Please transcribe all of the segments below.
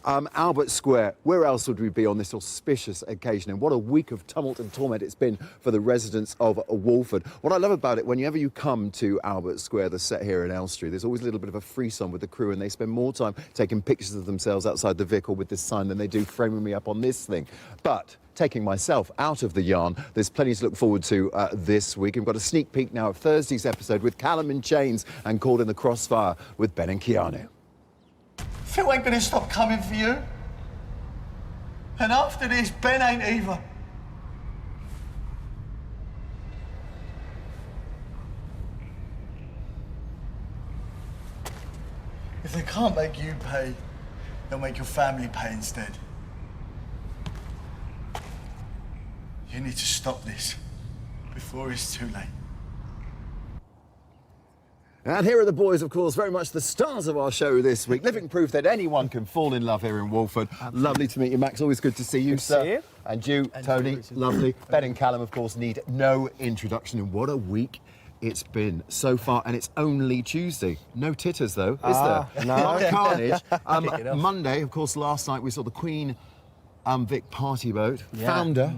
Albert Square, where else would we be on this auspicious occasion? And what a week of tumult and torment it's been for the residents of Walford. What I love about it, whenever you come to Albert Square, the set here in Elstree, there's always a little bit of a frisson with the crew, and they spend more time taking pictures of themselves outside the Vic or with this sign than they do framing me up on this thing. But taking myself out of the yarn, there's plenty to look forward to this week. We've got a sneak peek now of Thursday's episode with Callum in chains and Caught in the Crossfire with Ben and Keanu. Phil ain't gonna stop coming for you. And after this, Ben ain't either. If they can't make you pay, they'll make your family pay instead. You need to stop this before it's too late. And here are the boys, of course, very much the stars of our show this week. Living proof that anyone can fall in love here in Walford. Absolutely. Lovely to meet you, Max. Always good to see you, sir. See you. And you, Tony. Lovely. Ben and Callum, of course, need no introduction. And what a week it's been so far. And it's only Tuesday. No titters, though, is there? No. Not carnage. Monday, of course, last night we saw the Queen Vic party boat. Founder.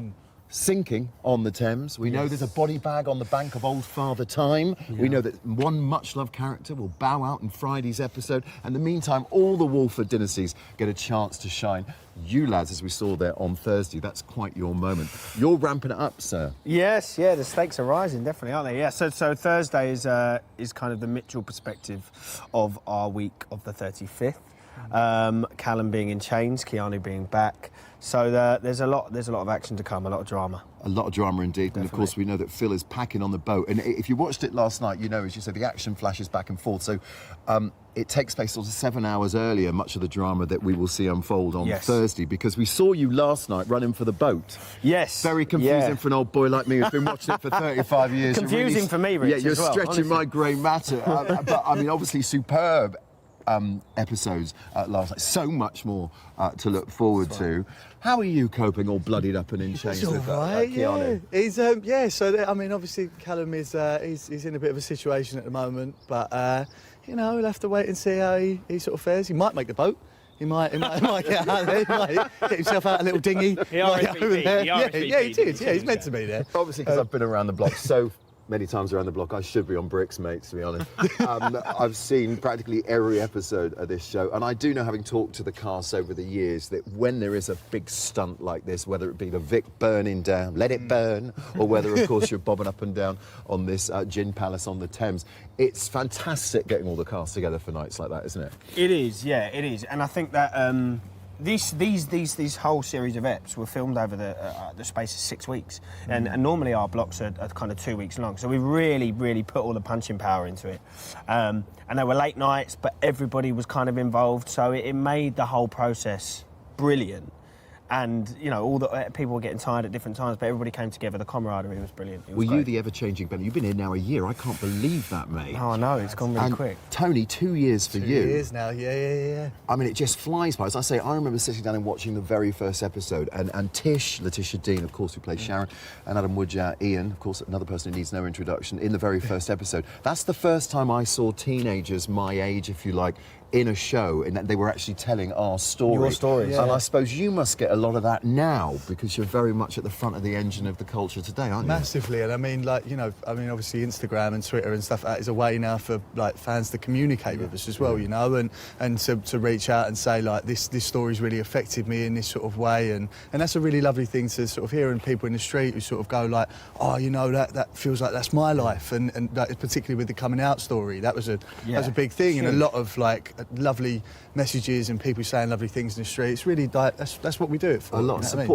Sinking on the Thames. We know there's a body bag on the bank of old Father Time. We know that one much-loved character will bow out in Friday's episode. And in the meantime, all the Walford dynasties get a chance to shine. You lads, as we saw there on Thursday, that's quite your moment. You're ramping it up, sir. Yes, yeah, the stakes are rising, definitely, aren't they? Yeah, so Thursday is kind of the Mitchell perspective of our week of the 35th. Callum being in chains, Keanu being back. So there's a lot of action to come, a lot of drama. A lot of drama indeed. Definitely. And of course we know that Phil is packing on the boat. And if you watched it last night, you know, as you said, the action flashes back and forth. So it takes place sort of 7 hours earlier, much of the drama that we will see unfold on Thursday, because we saw you last night running for the boat. Yes. Very confusing for an old boy like me who's been watching it for 35 years. Confusing really, for me, Rich, yeah, you're as well, stretching honestly. my grey matter. But I mean, obviously superb episodes last night. So much more to look forward to. How are you coping, all bloodied up and in chains with Keanu? Yeah. He's so I mean, obviously Callum is he's in a bit of a situation at the moment, but you know, we'll have to wait and see how he sort of fares. He might make the boat. He might get out there. He might get himself out a little dinghy. He RSVP'd. Yeah, he did. Yeah, he's meant to be there. Obviously, because I've been around the block so many times around the block, I should be on bricks, mate, to be honest. I've seen practically every episode of this show, and I do know, having talked to the cast over the years, that when there is a big stunt like this, whether it be the Vic burning down, let it burn, or whether, of course, you're bobbing up and down on this gin palace on the Thames, it's fantastic getting all the cast together for nights like that, isn't it? It is, yeah, it is. And I think that these whole series of eps were filmed over the space of 6 weeks, and normally our blocks are kind of 2 weeks long. So we really put all the punching power into it, and there were late nights, but everybody was kind of involved. So it made the whole process brilliant. And, you know, all the people were getting tired at different times, but everybody came together. The camaraderie was brilliant. It was Were you the ever-changing Ben? You've been here now a year. I can't believe that, mate. Oh, I know. It's gone really quick. Tony, 2 years for you. 2 years now, yeah. I mean, it just flies by. As I say, I remember sitting down and watching the very first episode, and Tish, Letitia Dean, of course, who plays Sharon, and Adam Woodjar, Ian, of course, another person who needs no introduction, in the very first episode. That's the first time I saw teenagers my age, if you like, in a show, in that they were actually telling our story. Your stories. Yeah. And I suppose you must get a lot of that now, because you're very much at the front of the engine of the culture today, aren't you? Massively. And I mean, like, you know, obviously Instagram and Twitter and stuff like that is a way now for, like, fans to communicate with us as well, you know, and to reach out and say, like, this story's really affected me in this sort of way, and that's a really lovely thing to sort of hear, and people in the street who sort of go like, oh, you know, that feels like that's my life, and that, particularly with the coming out story, that was a big thing. Huge. And a lot of, like, lovely messages and people saying lovely things in the street. It's really, like, that's what we do it for. A lot of support.